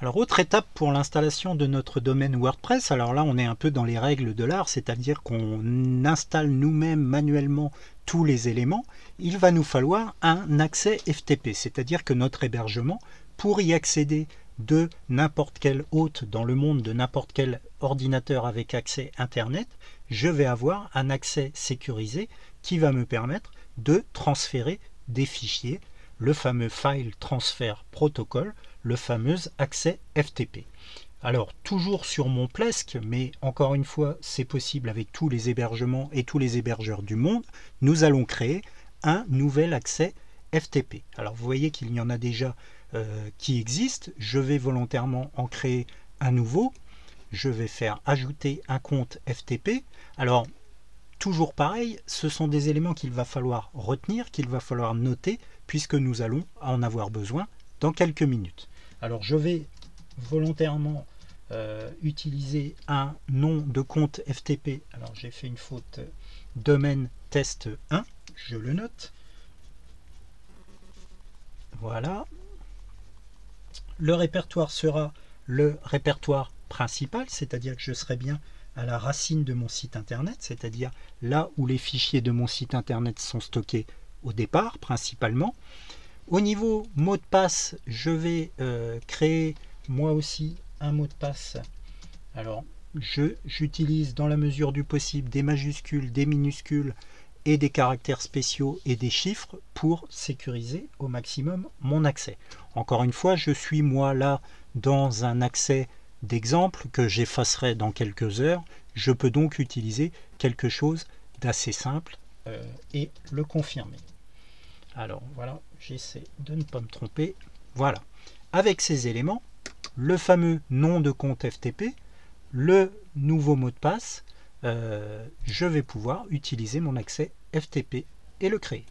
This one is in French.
Alors, autre étape pour l'installation de notre domaine WordPress, alors là on est un peu dans les règles de l'art, c'est-à-dire qu'on installe nous-mêmes manuellement tous les éléments. Il va nous falloir un accès FTP, c'est-à-dire que notre hébergement, pour y accéder de n'importe quel hôte dans le monde, de n'importe quel ordinateur avec accès Internet, je vais avoir un accès sécurisé qui va me permettre de transférer des fichiers, le fameux File Transfer Protocol, le fameux accès FTP. Alors, toujours sur mon Plesk, mais encore une fois, c'est possible avec tous les hébergements et tous les hébergeurs du monde, nous allons créer un nouvel accès FTP. Alors, vous voyez qu'il y en a déjà qui existent. Je vais volontairement en créer un nouveau. Je vais faire ajouter un compte FTP. Alors, toujours pareil, ce sont des éléments qu'il va falloir retenir, qu'il va falloir noter, puisque nous allons en avoir besoin dans quelques minutes. Alors je vais volontairement utiliser un nom de compte FTP. Alors j'ai fait une faute, domaine test 1, je le note. Voilà. Le répertoire sera le répertoire principal, c'est-à-dire que je serai bien à la racine de mon site internet, c'est-à-dire là où les fichiers de mon site internet sont stockés au départ principalement. Au niveau mot de passe, je vais créer moi aussi un mot de passe. Alors j'utilise dans la mesure du possible des majuscules, des minuscules et des caractères spéciaux et des chiffres pour sécuriser au maximum mon accès. Encore une fois, je suis moi là dans un accès d'exemple que j'effacerai dans quelques heures. Je peux donc utiliser quelque chose d'assez simple et le confirmer. Alors voilà, j'essaie de ne pas me tromper. Voilà, avec ces éléments, le fameux nom de compte FTP, le nouveau mot de passe, je vais pouvoir utiliser mon accès FTP et le créer.